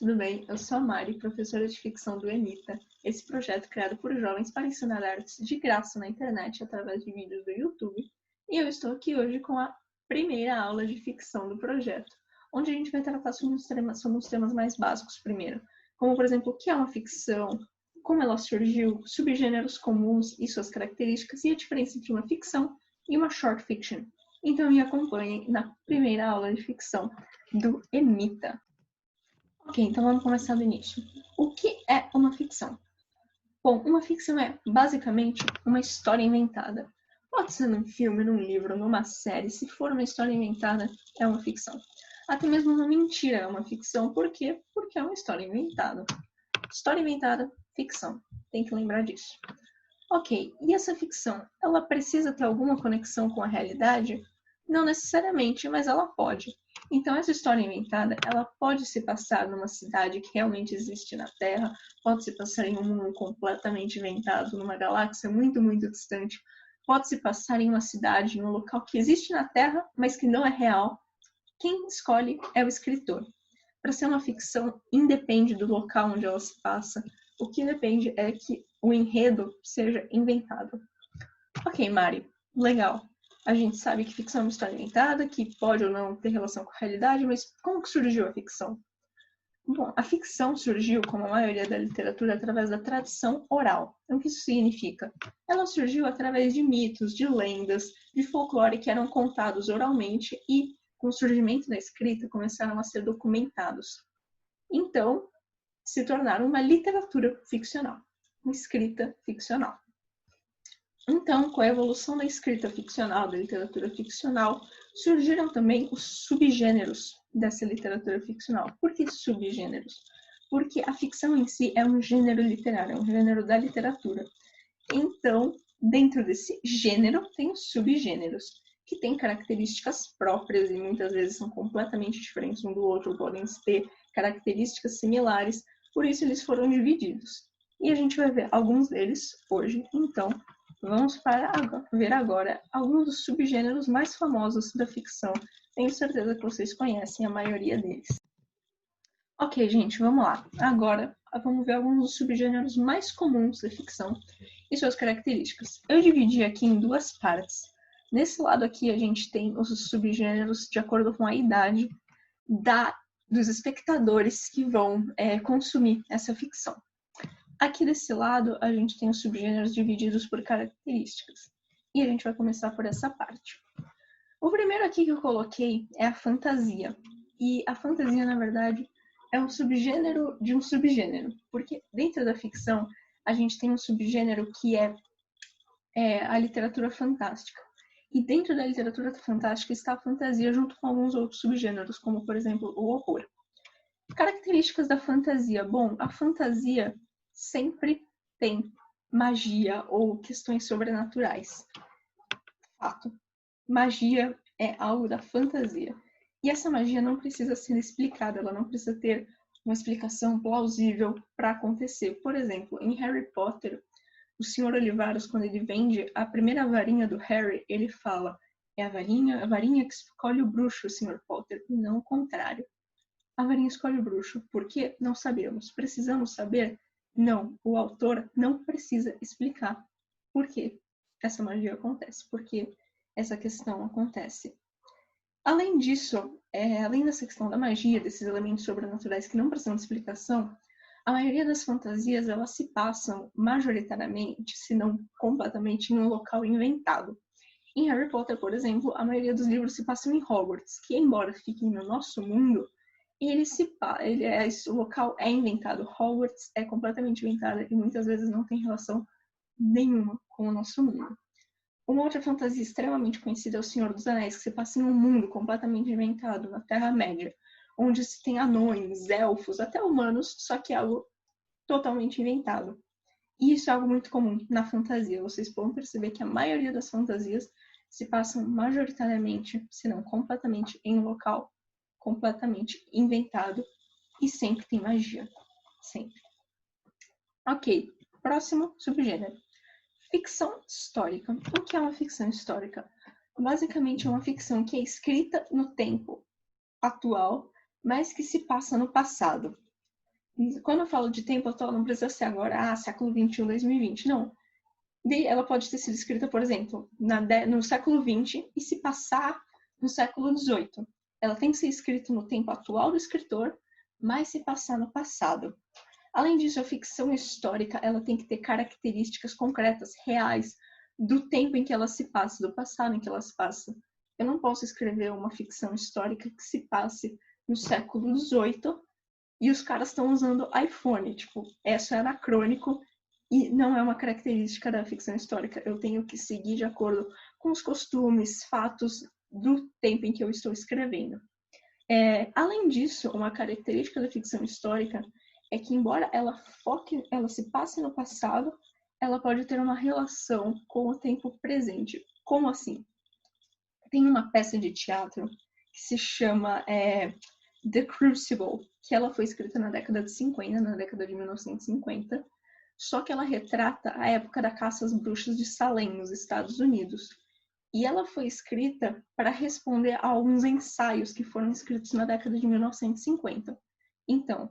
tudo bem? Eu sou a Mari, professora de ficção do EMITA, esse projeto criado por jovens para ensinar artes de graça na internet através de vídeos do YouTube. E eu estou aqui hoje com a primeira aula de ficção do projeto, onde a gente vai tratar sobre os temas mais básicos primeiro, como, por exemplo, o que é uma ficção, como ela surgiu, subgêneros comuns e suas características, e a diferença entre uma ficção e uma short fiction. Então me acompanhem na primeira aula de ficção do EMITA. Ok, então vamos começar do início. O que é uma ficção? Bom, uma ficção é basicamente uma história inventada. Pode ser num filme, num livro, numa série. Se for uma história inventada, é uma ficção. Até mesmo uma mentira é uma ficção. Por quê? Porque é uma história inventada. História inventada, ficção. Tem que lembrar disso. Ok, e essa ficção, ela precisa ter alguma conexão com a realidade? Não necessariamente, mas ela pode. Então, essa história inventada, ela pode se passar numa cidade que realmente existe na Terra, pode se passar em um mundo completamente inventado, numa galáxia muito, muito distante, pode se passar em uma cidade, em um local que existe na Terra, mas que não é real. Quem escolhe é o escritor. Para ser uma ficção, independe do local onde ela se passa. O que depende é que o enredo seja inventado. Ok, Mari, legal. A gente sabe que ficção é uma história inventada, que pode ou não ter relação com a realidade, mas como que surgiu a ficção? Bom, a ficção surgiu, como a maioria da literatura, através da tradição oral. Então, o que isso significa? Ela surgiu através de mitos, de lendas, de folclore que eram contados oralmente e, com o surgimento da escrita, começaram a ser documentados. Então, se tornaram uma literatura ficcional, uma escrita ficcional. Então, com a evolução da escrita ficcional, da literatura ficcional, surgiram também os subgêneros dessa literatura ficcional. Por que subgêneros? Porque a ficção em si é um gênero literário, é um gênero da literatura. Então, dentro desse gênero, tem os subgêneros, que têm características próprias e muitas vezes são completamente diferentes um do outro, podem ter características similares, por isso eles foram divididos. E a gente vai ver alguns deles hoje, então vamos ver agora alguns dos subgêneros mais famosos da ficção. Tenho certeza que vocês conhecem a maioria deles. Ok, gente, vamos lá. Agora vamos ver alguns dos subgêneros mais comuns da ficção e suas características. Eu dividi aqui em duas partes. Nesse lado aqui a gente tem os subgêneros de acordo com a idade dos espectadores que vão consumir essa ficção. Aqui desse lado, a gente tem os subgêneros divididos por características. E a gente vai começar por essa parte. O primeiro aqui que eu coloquei é a fantasia. E a fantasia, na verdade, é um subgênero de um subgênero. Porque dentro da ficção, a gente tem um subgênero que é a literatura fantástica. E dentro da literatura fantástica está a fantasia junto com alguns outros subgêneros, como, por exemplo, o horror. Características da fantasia. Bom, a fantasia sempre tem magia ou questões sobrenaturais. Fato. Magia é algo da fantasia. E essa magia não precisa ser explicada, ela não precisa ter uma explicação plausível para acontecer. Por exemplo, em Harry Potter, o Sr. Olivaros, quando ele vende a primeira varinha do Harry, ele fala: é a varinha que escolhe o bruxo, Sr. Potter, e não o contrário. A varinha escolhe o bruxo. Por quê? Não sabemos. Precisamos saber? Não, o autor não precisa explicar por que essa magia acontece, por que essa questão acontece. Além disso, além dessa questão da magia, desses elementos sobrenaturais que não precisam de explicação, a maioria das fantasias elas se passam majoritariamente, se não completamente, em um local inventado. Em Harry Potter, por exemplo, a maioria dos livros se passam em Hogwarts, que embora fiquem no nosso mundo, o local é inventado. Hogwarts é completamente inventada e muitas vezes não tem relação nenhuma com o nosso mundo. Uma outra fantasia extremamente conhecida é O Senhor dos Anéis, que se passa em um mundo completamente inventado, na Terra-média, onde se tem anões, elfos, até humanos, só que é algo totalmente inventado. E isso é algo muito comum na fantasia. Vocês podem perceber que a maioria das fantasias se passam majoritariamente, se não completamente, em um local completamente inventado e sempre tem magia. Sempre. Ok, próximo subgênero. Ficção histórica. O que é uma ficção histórica? Basicamente é uma ficção que é escrita no tempo atual, mas que se passa no passado. quando eu falo de tempo atual, não precisa ser agora, século XXI, 2020, não. Ela pode ter sido escrita, por exemplo, no século XX e se passar no século XVIII. Ela tem que ser escrita no tempo atual do escritor, mas se passar no passado. Além disso, a ficção histórica ela tem que ter características concretas, reais, do tempo em que ela se passa, do passado em que ela se passa. Eu não posso escrever uma ficção histórica que se passe no século XVIII e os caras estão usando iPhone. Tipo, isso é anacrônico e não é uma característica da ficção histórica. Eu tenho que seguir de acordo com os costumes, fatos do tempo em que eu estou escrevendo. Além disso, uma característica da ficção histórica é que, embora ela se passe no passado, ela pode ter uma relação com o tempo presente. Como assim? Tem uma peça de teatro que se chama The Crucible, que ela foi escrita na década de 50, na década de 1950, só que ela retrata a época da caça às bruxas de Salem, nos Estados Unidos. E ela foi escrita para responder a alguns ensaios que foram escritos na década de 1950. Então,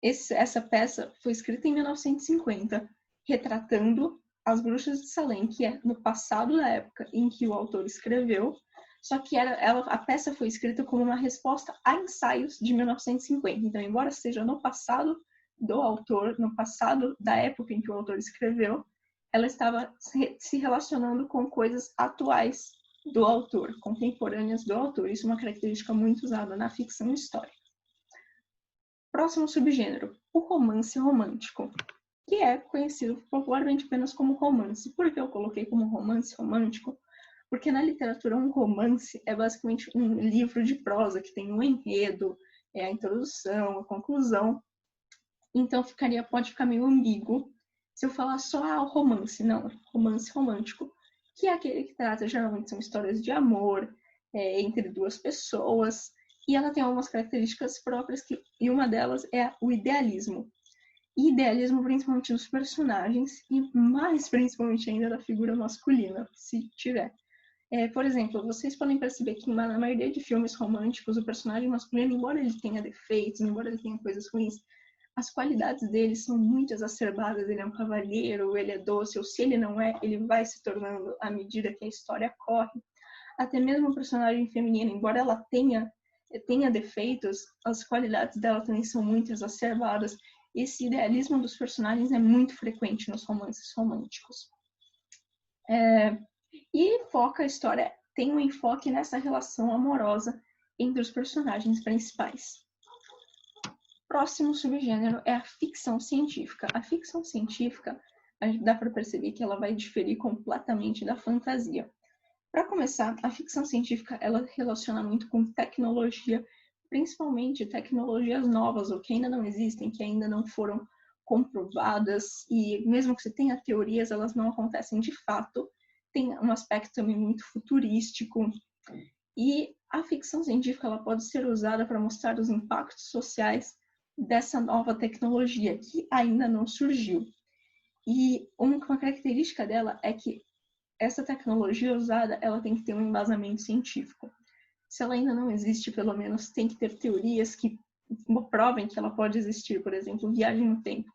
essa peça foi escrita em 1950, retratando as bruxas de Salem, que é no passado da época em que o autor escreveu, só que a peça foi escrita como uma resposta a ensaios de 1950. Então, embora seja no passado do autor, no passado da época em que o autor escreveu, ela estava se relacionando com coisas atuais do autor, contemporâneas do autor. Isso é uma característica muito usada na ficção histórica. Próximo subgênero, o romance romântico, que é conhecido popularmente apenas como romance. Por que eu coloquei como romance romântico? Porque na literatura um romance é basicamente um livro de prosa que tem um enredo, a introdução, a conclusão. Então pode ficar meio ambíguo se eu falar só o romance. Não, romance romântico, que é aquele que trata, geralmente são histórias de amor entre duas pessoas, e ela tem algumas características próprias, e uma delas é o idealismo. E idealismo principalmente dos personagens, e mais principalmente ainda da figura masculina, se tiver. Por exemplo, vocês podem perceber que na maioria de filmes românticos, o personagem masculino, embora ele tenha defeitos, embora ele tenha coisas ruins, as qualidades dele são muito exacerbadas. Ele é um cavalheiro, ele é doce, ou se ele não é, ele vai se tornando à medida que a história corre. Até mesmo a personagem feminina, embora ela tenha defeitos, as qualidades dela também são muito exacerbadas. Esse idealismo dos personagens é muito frequente nos romances românticos. E a história tem um enfoque nessa relação amorosa entre os personagens principais. Próximo subgênero é a ficção científica. A ficção científica, dá para perceber que ela vai diferir completamente da fantasia. Para começar, a ficção científica ela relaciona muito com tecnologia, principalmente tecnologias novas, ou que ainda não existem, que ainda não foram comprovadas, e mesmo que você tenha teorias, elas não acontecem de fato. Tem um aspecto também muito futurístico. E a ficção científica ela pode ser usada para mostrar os impactos sociais dessa nova tecnologia que ainda não surgiu. E uma característica dela é que essa tecnologia usada ela tem que ter um embasamento científico. Se ela ainda não existe, pelo menos tem que ter teorias que provem que ela pode existir. Por exemplo, viagem no tempo.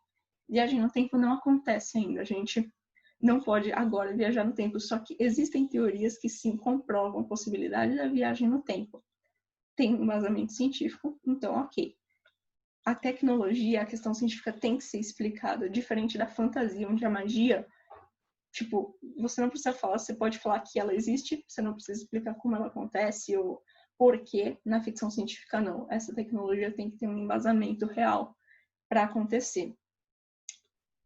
Viagem no tempo não acontece ainda. A gente não pode agora viajar no tempo, só que existem teorias que sim comprovam a possibilidade da viagem no tempo. Tem um embasamento científico, então ok. A tecnologia, a questão científica tem que ser explicada, diferente da fantasia, onde a magia, tipo, você não precisa falar, você pode falar que ela existe, você não precisa explicar como ela acontece ou porquê. Na ficção científica, não. Essa tecnologia tem que ter um embasamento real para acontecer.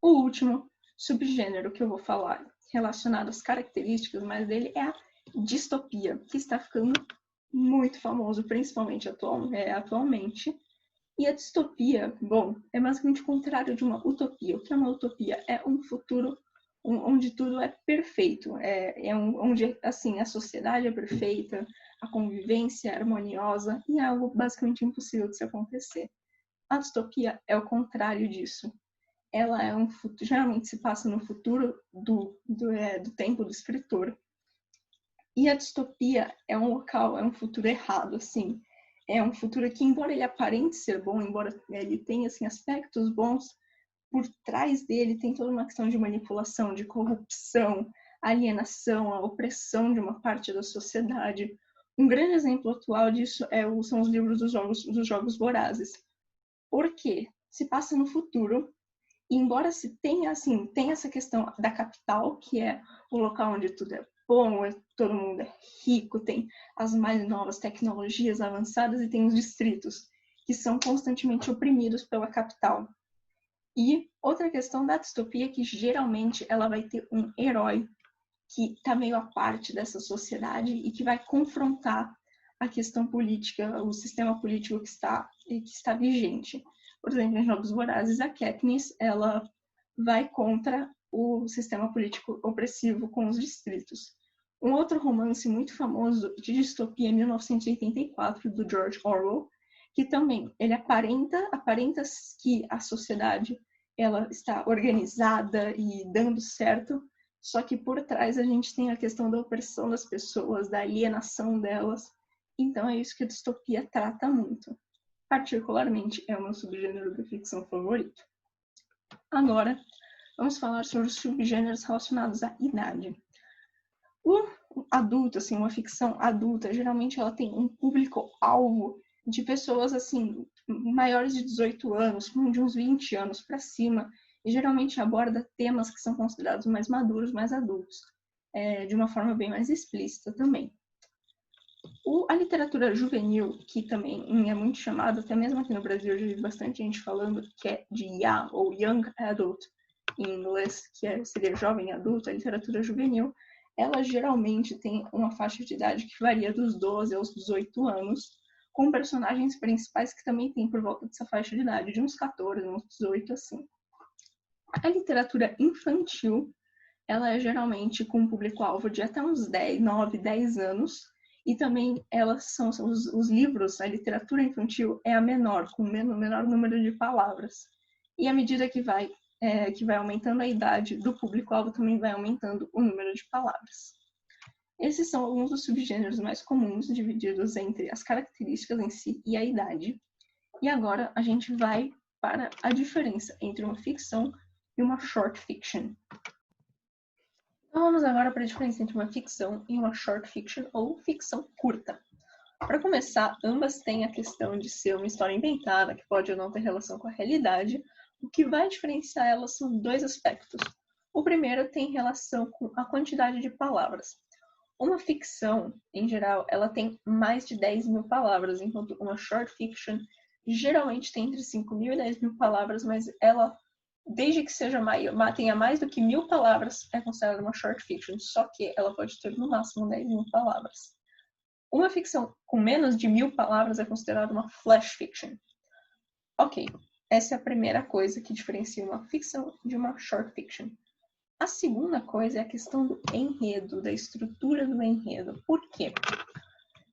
O último subgênero que eu vou falar, relacionado às características mais dele, é a distopia, que está ficando muito famoso, principalmente atualmente. E a distopia, bom, é basicamente o contrário de uma utopia. O que é uma utopia? É um futuro onde tudo é perfeito, onde assim, a sociedade é perfeita, a convivência é harmoniosa e é algo basicamente impossível de se acontecer. A distopia é o contrário disso. Ela é um futuro, geralmente se passa no futuro do tempo do escritor. E a distopia é um local, é um futuro errado, assim. é um futuro que, embora ele aparente ser bom, embora ele tenha assim, aspectos bons, por trás dele tem toda uma questão de manipulação, de corrupção, alienação, a opressão de uma parte da sociedade. Um grande exemplo atual disso são os livros dos Jogos Vorazes. Por quê? Se passa no futuro, e embora se tenha, assim, tem essa questão da capital, que é o local onde tudo é bom, todo mundo é rico, tem as mais novas tecnologias avançadas, e tem os distritos, que são constantemente oprimidos pela capital. E outra questão da distopia é que geralmente ela vai ter um herói que está meio à parte dessa sociedade e que vai confrontar a questão política, o sistema político que está vigente. Por exemplo, em Jogos Vorazes, a Katniss, ela vai contra o sistema político opressivo com os distritos. Um outro romance muito famoso de distopia é 1984, do George Orwell, que também ele aparenta que a sociedade ela está organizada e dando certo, só que por trás a gente tem a questão da opressão das pessoas, da alienação delas. Então é isso que a distopia trata muito. Particularmente é o meu subgênero da ficção favorito. Agora, vamos falar sobre os subgêneros relacionados à idade. O adulto, assim, uma ficção adulta, geralmente ela tem um público-alvo de pessoas, assim, maiores de 18 anos, de uns 20 anos para cima, e geralmente aborda temas que são considerados mais maduros, mais adultos, de uma forma bem mais explícita também. A literatura juvenil, que também é muito chamada, até mesmo aqui no Brasil eu já vi bastante gente falando, que é de YA, ou Young Adult, em inglês, que seria jovem adulto, a literatura juvenil, ela geralmente tem uma faixa de idade que varia dos 12 aos 18 anos, com personagens principais que também têm por volta dessa faixa de idade, de uns 14, uns 18, assim. A literatura infantil, ela é geralmente com um público-alvo de até uns 9, 10 anos, e também elas são os livros, a literatura infantil é a menor, com o menor número de palavras. E à medida que vai aumentando a idade do público-alvo, também vai aumentando o número de palavras. Esses são alguns dos subgêneros mais comuns, divididos entre as características em si e a idade. E agora a gente vai para a diferença entre uma ficção e uma short fiction. Então vamos agora para a diferença entre uma ficção e uma short fiction ou ficção curta. Para começar, ambas têm a questão de ser uma história inventada, que pode ou não ter relação com a realidade. O que vai diferenciar elas são dois aspectos. O primeiro tem relação com a quantidade de palavras. Uma ficção, em geral, ela tem mais de 10 mil palavras, enquanto uma short fiction geralmente tem entre 5 mil e 10 mil palavras, mas ela, desde que tenha mais do que 1000 palavras, é considerada uma short fiction, só que ela pode ter no máximo 10 mil palavras. Uma ficção com menos de 1000 palavras é considerada uma flash fiction. Ok, essa é a primeira coisa que diferencia uma ficção de uma short fiction. A segunda coisa é a questão do enredo, da estrutura do enredo. Por quê?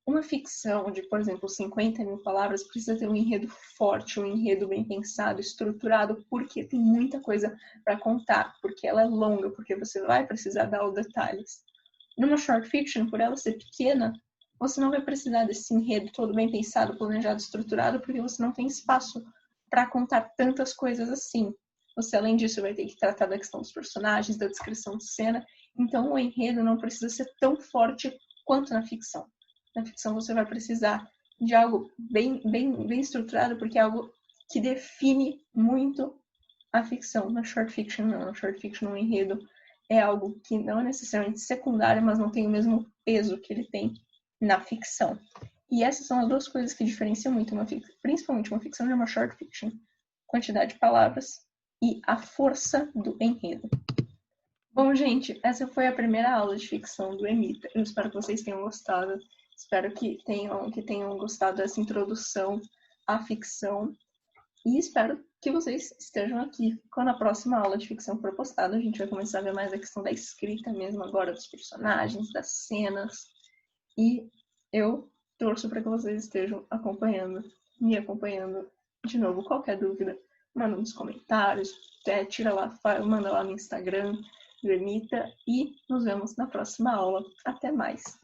Uma ficção de, por exemplo, 50 mil palavras precisa ter um enredo forte, um enredo bem pensado, estruturado, porque tem muita coisa para contar, porque ela é longa, porque você vai precisar dar os detalhes. Numa short fiction, por ela ser pequena, você não vai precisar desse enredo todo bem pensado, planejado, estruturado, porque você não tem espaço para contar tantas coisas assim. Você, além disso, vai ter que tratar da questão dos personagens, da descrição de cena. Então, o enredo não precisa ser tão forte quanto na ficção. Na ficção, você vai precisar de algo bem estruturado, porque é algo que define muito a ficção. Na short fiction, não. Na short fiction, o enredo é algo que não é necessariamente secundário, mas não tem o mesmo peso que ele tem na ficção. E essas são as duas coisas que diferenciam muito, principalmente uma ficção de uma short fiction. Quantidade de palavras e a força do enredo. Bom, gente, essa foi a primeira aula de ficção do Emita. Eu espero que vocês tenham gostado. Espero que tenham gostado dessa introdução à ficção. E espero que vocês estejam aqui quando a próxima aula de ficção for postada. A gente vai começar a ver mais a questão da escrita mesmo agora, dos personagens, das cenas. E eu torço para que vocês estejam me acompanhando de novo. Qualquer dúvida, manda nos comentários, manda lá no Instagram do Emita, e nos vemos na próxima aula. Até mais!